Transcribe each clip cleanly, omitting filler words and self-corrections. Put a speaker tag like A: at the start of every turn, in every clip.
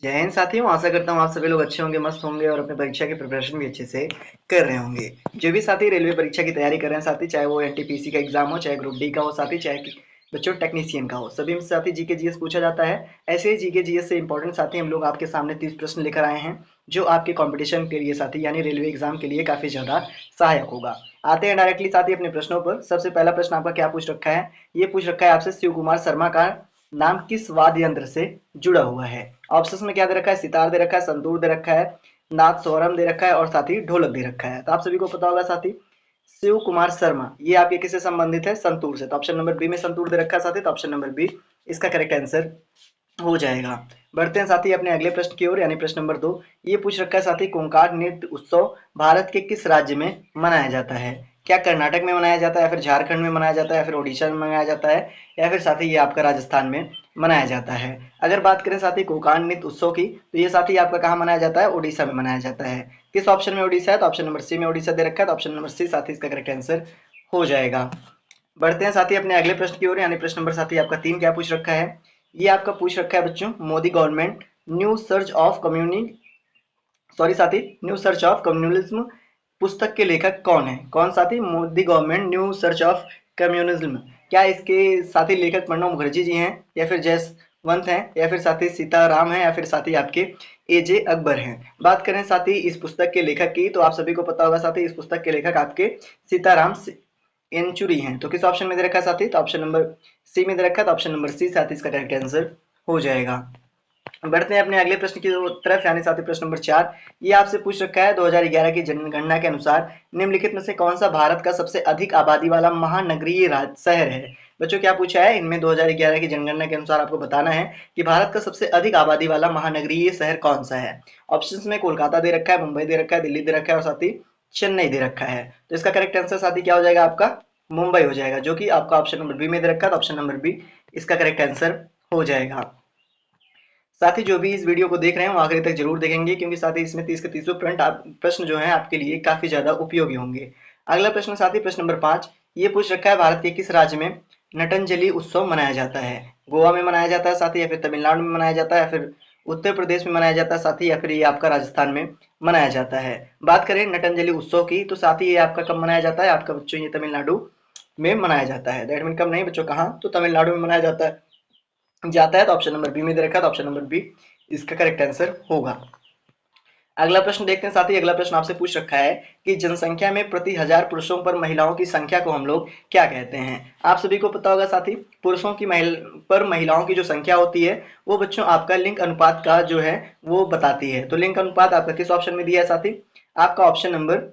A: जय हिंद साथियों, आशा करता हूँ आप सभी लोग अच्छे होंगे, मस्त होंगे और अपनी परीक्षा की प्रिपरेशन भी अच्छे से कर रहे होंगे। जो भी साथी रेलवे परीक्षा की तैयारी कर रहे हैं साथी, चाहे वो एनटीपीसी का एग्जाम हो, चाहे ग्रुप डी का हो साथी, चाहे बच्चों टेक्नीशियन का हो, सभी में साथी जीके जीएस पूछा जाता है। ऐसे ही जीके जीएस से इंपॉर्टेंट साथी हम लोग आपके सामने 30 प्रश्न लेकर आए हैं, जो आपके कॉम्पिटिशन के लिए साथी यानी रेलवे एग्जाम के लिए काफी ज्यादा सहायक होगा। आते हैं डायरेक्टली साथी अपने प्रश्नों पर। सबसे पहला प्रश्न आपका क्या पूछ रखा है? ये पूछ रखा है आपसे, शिव कुमार शर्मा का नाम किस वाद्य यंत्र से जुड़ा हुआ है? ऑप्शंस में क्या दे रखा है? सितार दे रखा है, संतूर दे रखा है, नाद स्वरम दे रखा है और साथ ही ढोलक दे रखा है। तो आप सभी को पता होगा साथी, शिव कुमार शर्मा ये आपके किससे संबंधित है? संतूर से। तो ऑप्शन नंबर बी में संतूर दे रखा है साथी, तो ऑप्शन नंबर बी इसका करेक्ट आंसर हो जाएगा। बढ़ते हैं साथी अपने अगले प्रश्न की ओर, यानी प्रश्न नंबर 2। ये पूछ रखा है साथी, कोंकाट नृत्य उत्सव भारत के किस राज्य में मनाया जाता है? क्या कर्नाटक में मनाया जाता है, या फिर झारखंड में मनाया जाता है, या फिर ओडिशा में मनाया जाता है, या फिर साथी ये आपका राजस्थान में मनाया जाता है? अगर बात करें साथी कोंकाट नृत्य उत्सव की, तो ये साथी आपका कहाँ मनाया जाता है? ओडिशा में मनाया जाता है। किस ऑप्शन में ओडिशा है? तो ऑप्शन नंबर सी में ओडिशा दे रखा है, तो ऑप्शन नंबर सी साथी इसका करेक्ट आंसर हो जाएगा। बढ़ते हैं साथी अपने अगले प्रश्न की ओर, यानी प्रश्न नंबर साथी आपका 3 क्या पूछ रखा है? ये आपका पूछ रखा है बच्चों, Modi government new search of कम्युनि सॉरी साथी न्यू सर्च ऑफ कम्युनिज्म पुस्तक के लेखक कौन है? कौन साथी? Modi government new search of communism. क्या इसके साथी लेखक प्रणब मुखर्जी जी हैं, या फिर जसवंत हैं, या फिर साथी सीताराम हैं, या फिर साथी आपके एजे अकबर हैं? बात करें साथी इस पुस्तक के लेखक की, तो आप सभी को पता होगा साथी, इस पुस्तक के लेखक आपके सीताराम येचुरी हैं। तो किस ऑप्शन में दे रखा है साथी? तो ऑप्शन नंबर सी में दे रखा है, तो ऑप्शन नंबर सी साथी इसका करेक्ट आंसर हो जाएगा। बढ़ते हैं अपने अगले प्रश्न की तरफ, यानी साथी प्रश्न नंबर 4। ये आपसे पूछ रखा है, 2011 की जनगणना के अनुसार निम्नलिखित में से कौन सा भारत का सबसे अधिक आबादी वाला महानगरीय शहर है? बच्चों क्या पूछा है इनमें? 2011 की जनगणना के अनुसार आपको बताना है कि भारत का सबसे अधिक आबादी वाला महानगरीय शहर कौन सा है। ऑप्शंस में कोलकाता दे रखा है, मुंबई दे रखा है, दिल्ली दे रखा है और साथ ही चेन्नई दे रखा है। तो इसका करेक्ट आंसर साथी क्या हो जाएगा आपका? मुंबई हो जाएगा, जो कि आपका ऑप्शन नंबर बी में दे रखा है। तो ऑप्शन नंबर बी इसका करेक्ट आंसर हो जाएगा। साथ ही जो भी इस वीडियो को देख रहे हैं वो आखिरी तक जरूर देखेंगे, क्योंकि साथ ही इसमें 30 के 30 प्रश्न जो है आपके लिए काफी ज्यादा उपयोगी होंगे। अगला प्रश्न साथी प्रश्न नंबर 5। ये पूछ रखा है, भारत के किस राज्य में नटंजलि उत्सव मनाया जाता है? गोवा में मनाया जाता है साथी, या फिर तमिलनाडु में मनाया जाता है, या फिर उत्तर प्रदेश में मनाया जाता है साथी, या फिर ये आपका राजस्थान में मनाया जाता है? बात करें नटंजलि उत्सव की, तो साथी ये आपका कब मनाया जाता है? आपका बच्चों ये तमिलनाडु में मनाया जाता है। दैट मीन कब नहीं बच्चों, कहाँ? तो तमिलनाडु में मनाया जाता है। तो ऑप्शन नंबर बी में दे रखा है, तो ऑप्शन नंबर बी इसका करेक्ट आंसर होगा। अगला प्रश्न देखते हैं साथी। अगला प्रश्न आपसे पूछ रखा है कि जनसंख्या में प्रति हजार पुरुषों पर महिलाओं की संख्या को हम लोग क्या कहते हैं? आप सभी को पता होगा साथी, पुरुषों की पर महिलाओं की जो संख्या होती है वो बच्चों आपका लिंग अनुपात का जो है वो बताती है। तो लिंग अनुपात आपका किस ऑप्शन में दिया है साथी? आपका ऑप्शन नंबर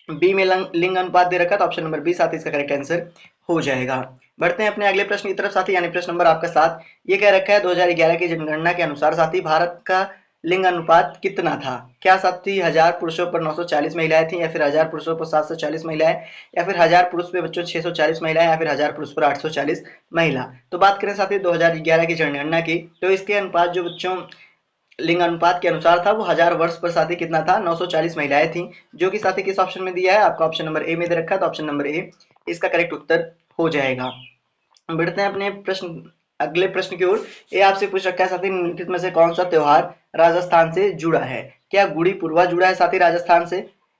A: बी में लिंग अनुपात दे रखा है, तो ऑप्शन नंबर बी साथी इसका करेक्ट आंसर हो जाएगा। बढ़ते हैं अपने अगले प्रश्न की तरफ साथी, यानी प्रश्न नंबर आपका 7। ये कह रखा है, 2011 की जनगणना के अनुसार साथी भारत का लिंग अनुपात कितना था? क्या साथी 1000 पुरुषों पर 940 महिलाएं थी, या फिर 1000 पुरुषों पर 740 महिलाएं, या फिर 1000 पुरुष पे बच्चों 640 महिलाएं, या फिर 1000 पुरुष पर 840 महिला? तो बात करें साथी 2011 की जनगणना की, तो इसके अनुपात जो बच्चों लिंग अनुपात के अनुसार था वो 1000 वर्ष पर साथी कितना था? 940 महिलाएं थी, जो कि साथी किस ऑप्शन में दिया है? आपका ऑप्शन नंबर ए में दे रखा है, तो ऑप्शन नंबर ए इसका करेक्ट उत्तर हो जाएगा। बढ़ते हैं अपने प्रश्न अगले प्रश्न की ओर। ये आपसे पूछ रखा है साथी, निम्नलिखित में से कौन सा त्योहार राजस्थान से जुड़ा है? क्या गुड़ी पुरवा जुड़ा है साथी राजस्थान से,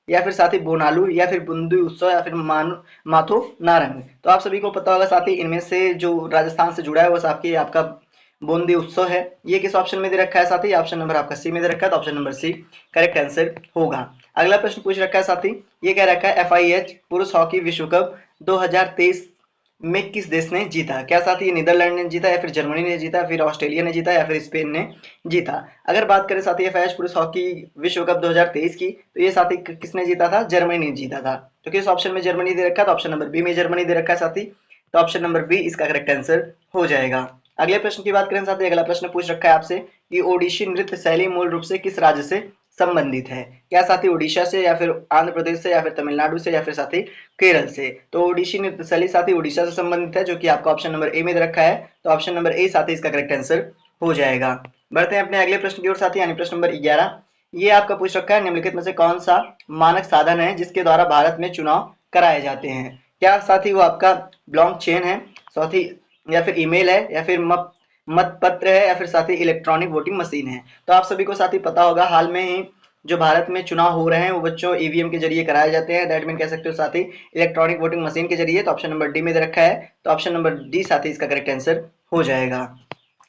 A: या फिर साथी बोनालू, या फिर बुंदी उत्सव, या फिर माथो नारंग? तो आप सभी को पता होगा साथी, इनमें से जो राजस्थान से जुड़ा है वो आपकी आपका बूंदी उत्सव है। ये किस ऑप्शन में दे रखा है साथी? ऑप्शन नंबर आपका सी में दे रखा है, तो option number C correct answer होगा। अगला प्रश्न पूछ रखा है साथी, ये कह रखा है FIH पुरुष हॉकी विश्व कप 2023 में किस देश ने जीता? क्या साथी ये नीदरलैंड ने जीता, या फिर जर्मनी ने जीता, फिर ऑस्ट्रेलिया ने जीता, या फिर स्पेन ने जीता? अगर बात करें साथी FIH पुरुष हॉकी विश्व कप 2023 की, तो ये साथी किसने जीता था? जर्मनी ने जीता था। तो किस ऑप्शन में जर्मनी दे रखा है? तो ऑप्शन नंबर बी में जर्मनी दे रखा है साथी, तो ऑप्शन नंबर बी इसका करेक्ट आंसर हो जाएगा। अगले प्रश्न की बात करें साथी, अगला प्रश्न पूछ रखा है आपसे कि ओडिशी नृत्य शैली मूल रूप से किस राज्य से संबंधित है? क्या साथी ओडिशा से, या फिर आंध्र प्रदेश से, या फिर तमिलनाडु से, या फिर साथी केरल से? तो ओडिशी नृत्य शैली साथी ओडिशा से संबंधित है, जो कि आपका ऑप्शन नंबर ए में दे रखा है, तो ऑप्शन नंबर ए साथी इसका करेक्ट आंसर हो जाएगा। बढ़ते हैं अपने अगले प्रश्न की ओर साथी, यानी प्रश्न नंबर 11। ये आपका पूछ रखा है, निम्नलिखित में से कौन सा मानक साधन है जिसके द्वारा भारत में चुनाव कराए जाते हैं? क्या साथी वो आपका ब्लॉक चेन है साथी, या फिर ईमेल है, या फिर मतपत्र है या फिर साथ ही इलेक्ट्रॉनिक वोटिंग मशीन है। तो आप सभी को साथ ही पता होगा हाल में ही जो भारत में चुनाव हो रहे हैं वो बच्चों ईवीएम के जरिए कराए जाते हैं, दैट मीन कह सकते हो साथ ही इलेक्ट्रॉनिक वोटिंग मशीन के जरिए। तो ऑप्शन नंबर डी में दे रखा है, तो ऑप्शन नंबर डी साथ ही इसका करेक्ट आंसर हो जाएगा।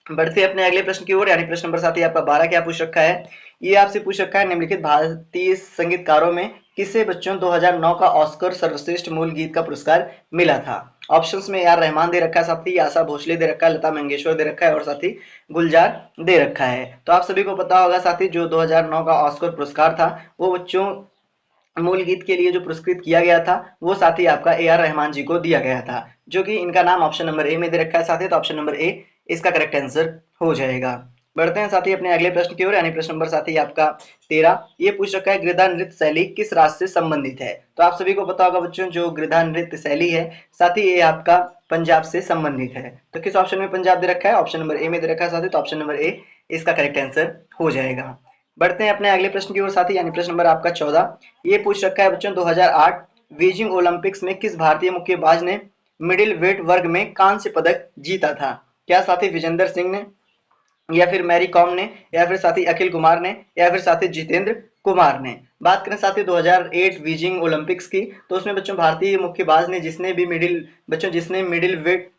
A: बढ़ते हैं अपने अगले प्रश्न की ओर, यानी प्रश्न नंबर साथ ही आपका 12 क्या पूछ रखा है, ये आपसे पूछ रखा है निम्नलिखित भारतीय संगीतकारों में किसे बच्चों 2009 का ऑस्कर सर्वश्रेष्ठ मूल गीत का पुरस्कार मिला था। ऑप्शंस में यार रहमान दे रखा है, साथ ही आशा भोसले दे रखा है, लता मंगेशकर दे रखा है और साथ ही गुलजार दे रखा है। तो आप सभी को पता होगा साथ ही जो 2009 का ऑस्कर पुरस्कार था वो बच्चों मूल गीत के लिए जो पुरस्कृत किया गया था वो साथ ही आपका ए आर रहमान जी को दिया गया था, जो कि इनका नाम ऑप्शन नंबर ए में दे रखा है साथ ही। तो ऑप्शन नंबर ए इसका करेक्ट आंसर हो जाएगा। बढ़ते हैं साथ ही अपने अगले प्रश्न की ओर, यानी प्रश्न नंबर साथ ही आपका 13, ये पूछ रखा है गिरधा नृत्य शैली किस राज्य से संबंधित है। तो आप सभी को पता होगा बच्चों जो गिरधा नृत्य शैली है साथ ही ये आपका पंजाब से संबंधित है। तो किस ऑप्शन में पंजाब दे रखा है, ऑप्शन नंबर ए में दे रखा है साथ ही। तो ऑप्शन नंबर ए इसका करेक्ट आंसर हो जाएगा। बढ़ते हैं अपने अगले प्रश्न की ओर साथी, यानी प्रश्न नंबर आपका 14, ये पूछ रखा है बच्चों 2008 बीजिंग ओलंपिक्स में किस भारतीय मुक्केबाज ने मिडिल वेट वर्ग में कांस्य पदक जीता था। क्या साथी विजेंदर सिंह ने, या फिर मैरी कॉम ने, या फिर साथी अखिल कुमार ने, या फिर साथी जितेंद्र कुमार ने। बात करें साथी 2008 बीजिंग ओलंपिक्स की, तो उसमें बच्चों भारतीय मुक्केबाज ने जिसने मिडिल वेट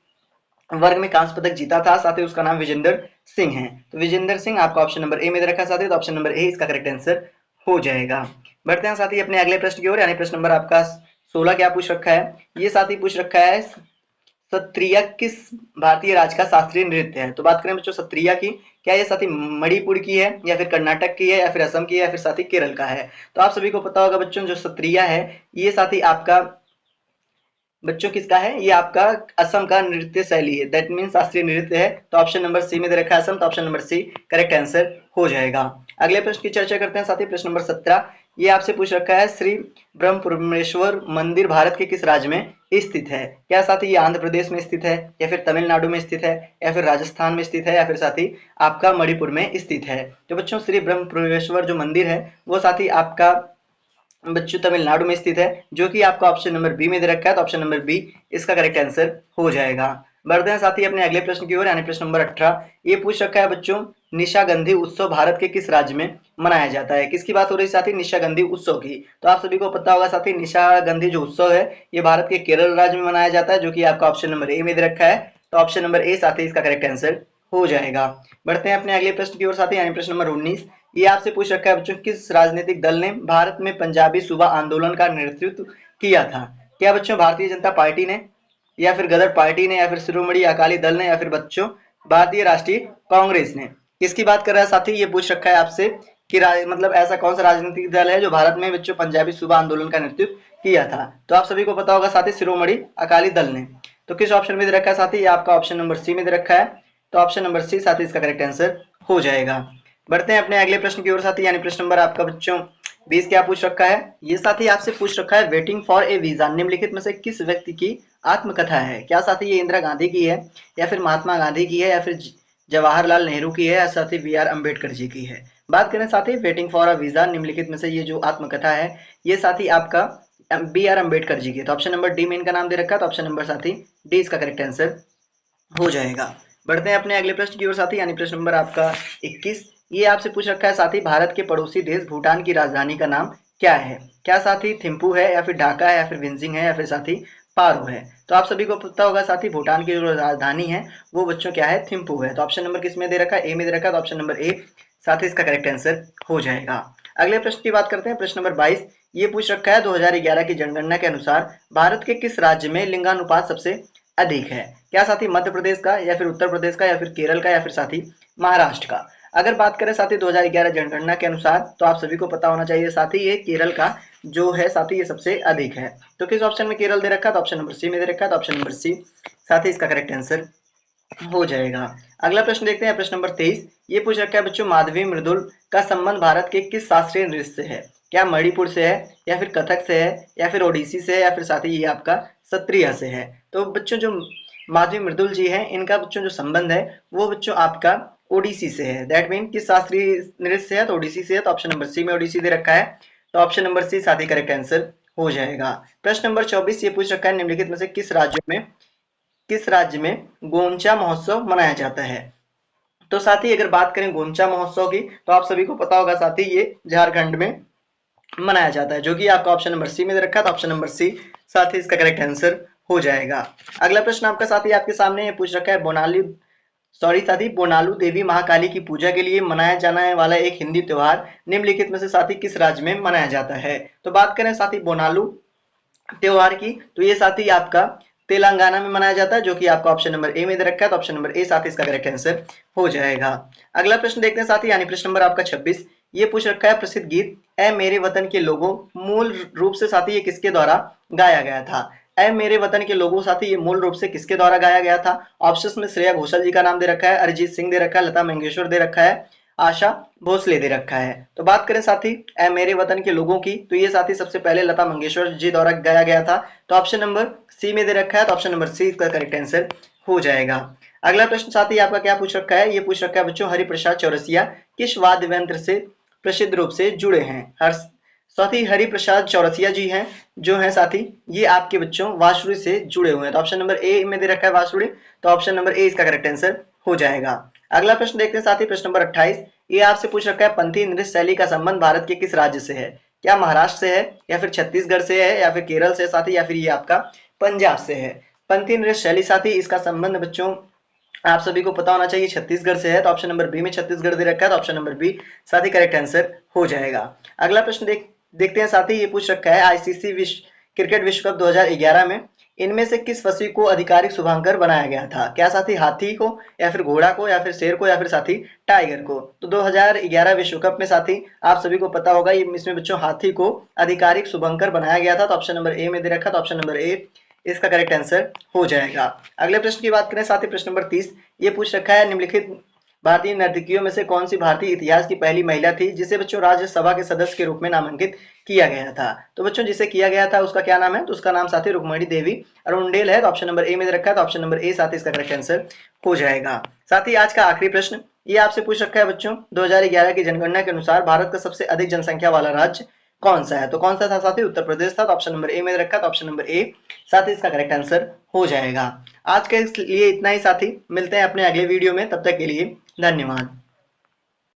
A: वर्ग में कांस्य पदक जीता था साथ ही उसका नाम विजेंदर सिंह है। तो विजेंदर सिंह आपका ऑप्शन नंबर ए में रखा साथी। तो ऑप्शन नंबर ए इसका करेक्ट आंसर हो जाएगा। बढ़ते हैं साथी अपने अगले प्रश्न की ओर, यानी प्रश्न नंबर आपका 16 क्या पूछ रखा है, ये साथी पूछ रखा है सत्रिया किस भारतीय राज्य का शास्त्रीय नृत्य है। तो बात करें बच्चों सत्रिया की, क्या ये साथी मणिपुर की है, या फिर कर्नाटक की है, या फिर असम की है, या फिर साथी केरल का है। तो आप सभी को पता होगा बच्चों जो सत्रिया है ये साथी आपका बच्चों किसका है, ये आपका असम का नृत्य शैली है, दैट मीन शास्त्रीय नृत्य है। तो ऑप्शन नंबर सी में दे रखा है असम। तो option number C correct answer हो जाएगा। अगले प्रश्न की चर्चा करते हैं साथी, प्रश्न नंबर 17, ये आपसे पूछ रखा है श्री ब्रह्मपुरेश्वर मंदिर भारत के किस राज्य में स्थित है। क्या साथी ये आंध्र प्रदेश में स्थित है, या फिर तमिलनाडु में स्थित है, या फिर राजस्थान में स्थित है, या फिर साथी आपका मणिपुर में स्थित है। तो बच्चों श्री ब्रह्मपुरेश्वर जो मंदिर है वो साथी आपका बच्चों तमिलनाडु में स्थित है, जो कि आपका ऑप्शन नंबर बी में दे रखा है। तो ऑप्शन नंबर बी इसका करेक्ट आंसर हो जाएगा। बढ़ते हैं साथी अपने अगले प्रश्न की ओर, यानी प्रश्न नंबर 18, ये पूछ रखा है बच्चों निशागंधी उत्सव भारत के किस राज्य में मनाया जाता है। किसकी बात हो रही है साथी, निशागंधी उत्सव की। तो आप सभी को पता होगा साथी निशागंधी जो उत्सव है ये भारत के केरल राज्य में मनाया जाता है, जो कि आपका ऑप्शन नंबर ए में दे रखा है। तो ऑप्शन नंबर ए साथी इसका करेक्ट आंसर हो जाएगा। बढ़ते हैं अपने अगले प्रश्न की ओर साथी, यानी प्रश्न नंबर 19, ये आपसे पूछ रखा है बच्चों किस राजनीतिक दल ने भारत में पंजाबी सूबा आंदोलन का नेतृत्व किया था। क्या बच्चों भारतीय जनता पार्टी ने, या फिर गदर पार्टी ने, या फिर शिरोमणि अकाली दल ने, या फिर बच्चों भारतीय राष्ट्रीय कांग्रेस ने। किसकी बात कर रहा है साथी, ये पूछ रखा है आपसे कि मतलब ऐसा कौन सा राजनीतिक दल है जो भारत में बच्चों पंजाबी सूबा आंदोलन का नेतृत्व किया था। तो आप सभी को पता होगा साथी शिरोमणि अकाली दल ने। तो किस ऑप्शन में दे रखा है साथी, ये आपका ऑप्शन नंबर सी में दे रखा है। तो ऑप्शन नंबर सी साथी इसका करेक्ट आंसर हो जाएगा। बढ़ते हैं अपने अगले प्रश्न की ओर साथी, यानी प्रश्न नंबर आपका बच्चों 20 क्या पूछ रखा है, ये साथी आपसे पूछ रखा है वेटिंग फॉर ए वीजा निम्नलिखित में से किस व्यक्ति की आत्मकथा है। क्या साथी ये इंदिरा गांधी की है, या फिर महात्मा गांधी की है, या फिर जवाहरलाल नेहरू की है, या साथी बी आर अम्बेडकर जी की है। बात करें साथी वेटिंग फॉर अ वीजा निम्नलिखित में से ये जो आत्मकथा है ये साथी आपका बी आर अम्बेडकर जी की। तो ऑप्शन नंबर डी में इनका नाम दे रखा है। तो ऑप्शन नंबर साथी डी इसका करेक्ट आंसर हो जाएगा। बढ़ते हैं अपने अगले प्रश्न की ओर साथी, यानी प्रश्न नंबर आपका 21, ये आपसे पूछ रखा है साथी भारत के पड़ोसी देश भूटान की राजधानी का नाम क्या है। क्या साथी थिम्पू है, या फिर ढाका है, या फिर विंजिंग है, या फिर साथी पारो है। तो आप सभी को पता होगा साथी भूटान की जो राजधानी है वो बच्चों क्या है, थिम्पू है। तो ऑप्शन नंबर किस में दे रखा है, ए में दे रखा है। तो ऑप्शन नंबर ए साथी इसका करेक्ट आंसर हो जाएगा। अगले प्रश्न की बात करते हैं, प्रश्न नंबर 22, ये पूछ रखा है 2011 की जनगणना के अनुसार भारत के किस राज्य में लिंगानुपात सबसे अधिक है। क्या साथी मध्य प्रदेश का, या फिर उत्तर प्रदेश का, या फिर केरल का, या फिर साथी महाराष्ट्र का। अगर बात करें साथी 2011 जनगणना के अनुसार तो आप सभी को पता होना चाहिए साथी ये केरल का जो है साथी ये सबसे अधिक है। तो किस ऑप्शन में केरल दे रखा है, तो ऑप्शन नंबर सी में दे रखा है। तो ऑप्शन नंबर सी साथी इसका करेक्ट आंसर हो जाएगा। अगला प्रश्न देखते हैं, प्रश्न नंबर 23, ये पूछ रखा है बच्चों माधवी मृदुल का संबंध भारत के किस शास्त्रीय नृत्य से है। क्या मणिपुर से है, या फिर कथक से है, या फिर ओडिसी से है, या फिर साथ ही ये आपका सत्रिया से है। तो बच्चों जो माधवी मृदुल जी हैं इनका बच्चों जो संबंध है वो बच्चों आपका ओडिसी से है, दैट मीन किस शास्त्रीय नृत्य से है, तो ओडिसी से है। तो ऑप्शन नंबर सी में ओडिसी दे रखा है। तो ऑप्शन नंबर सी साथ ही करेक्ट आंसर हो जाएगा। प्रश्न नंबर 24, ये पूछ रखा है निम्नलिखित में से किस राज्य में गोंचा महोत्सव मनाया जाता है। तो साथी अगर बात करें गोंचा महोत्सव की, तो आप सभी को पता होगा साथी ये झारखंड में मनाया जाता है, जो कि आपका ऑप्शन नंबर सी में दे रखा है। तो ऑप्शन नंबर सी साथी इसका करेक्ट आंसर हो जाएगा। अगला प्रश्न आपका साथी आपके सामने ये पूछ रखा है, साथी बोनालू देवी महाकाली की पूजा के लिए मनाया जाने वाला एक हिंदी त्योहार निम्नलिखित में से साथी किस राज्य में मनाया जाता है। तो बात करें साथी बोनालू त्योहार की, तो ये साथी आपका तेलंगाना में मनाया जाता है, जो कि आपका ऑप्शन नंबर ए में दे रखा है। तो ऑप्शन नंबर ए साथी इसका करेक्ट आंसर हो जाएगा। अगला प्रश्न देखते हैं साथी, यानी प्रश्न नंबर आपका 26। ये पूछ रखा है, प्रसिद्ध गीत ए मेरे वतन के लोगों मूल रूप से साथी ये किसके द्वारा गाया गया था। ए मेरे वतन के लोगों साथी ये मूल रूप से किसके द्वारा गाया गया था। ऑप्शंस में श्रेया घोषाल जी का नाम दे रखा है, अरिजीत सिंह दे रखा है, लता मंगेशकर दे रखा है, आशा भोसले दे रखा है। तो बात करें साथी ए मेरे वतन के लोगों की, तो ये साथी सबसे पहले लता मंगेशकर जी द्वारा गाया गया था। तो ऑप्शन नंबर सी में दे रखा है। तो ऑप्शन नंबर सी इसका करेक्ट आंसर हो जाएगा। अगला प्रश्न साथी आपका क्या पूछ रखा है, ये पूछ रखा है बच्चों, हरिप्रसाद चौरसिया किस वाद्य यंत्र से प्रसिद्ध रूप से जुड़े हैं। साथी हरिप्रसाद चौरसिया जी हैं, जो है साथी ये आपके बच्चों वाशुड़ी से जुड़े हुए हैं। तो ऑप्शन नंबर ए में दे रखा है वाशुड़ी। तो ऑप्शन नंबर ए इसका करेक्ट आंसर हो जाएगा। अगला प्रश्न देखते हैं साथी, प्रश्न नंबर 28। ये आपसे पूछ रखा है, पंथी नृत्य शैली का संबंध भारत के किस राज्य से है। क्या महाराष्ट्र से है, या फिर छत्तीसगढ़ से है, या फिर केरल से साथी, या फिर ये आपका पंजाब से है। पंथी नृत्य शैली साथी इसका संबंध बच्चों आप सभी को पता होना चाहिए छत्तीसगढ़ से है। तो ऑप्शन नंबर बी में छत्तीसगढ़ दे रखा है। तो ऑप्शन नंबर बी साथी करेक्ट आंसर हो जाएगा। अगला प्रश्न देखते हैं साथी, ये पूछ रखा है, आईसीसी क्रिकेट विश्व कप 2011 में इनमें से किस पशु को आधिकारिक शुभांकर बनाया गया था। क्या साथी हाथी को, या फिर घोड़ा को, या फिर शेर को, या फिर साथी टाइगर को। तो 2011 विश्व कप में साथी आप सभी को पता होगा इसमें बच्चों हाथी को आधिकारिक शुभंकर बनाया गया था। तो ऑप्शन नंबर ए में दे रखा। तो ऑप्शन नंबर ए इसका करेक्ट आंसर हो जाएगा। अगले प्रश्न की बात करें साथी, प्रश्न नंबर 30। ये पूछ रखा है, निम्नलिखित भारतीय नर्तकियों में से कौन सी भारतीय इतिहास की पहली महिला थी जिसे बच्चों राज्यसभा के सदस्य के रूप में नामांकित किया गया था। तो बच्चों जिसे किया गया था उसका क्या नाम है, तो उसका नाम साथी रुक्मणी देवी अरुणडेल है। तो ऑप्शन नंबर ए में दे रखा है। तो ऑप्शन नंबर ए साथी इसका करेक्ट आंसर हो जाएगा। साथ ही आज का आखिरी प्रश्न ये आपसे पूछ रखा है बच्चों, 2011 की जनगणना के अनुसार भारत का सबसे अधिक जनसंख्या वाला राज्य कौन सा है। तो कौन सा था साथी, उत्तर प्रदेश था। तो ऑप्शन नंबर ए में रखा। तो ऑप्शन नंबर ए साथी इसका करेक्ट आंसर हो जाएगा। आज के लिए इतना ही साथी, मिलते हैं अपने अगले वीडियो में, तब तक के लिए धन्यवाद।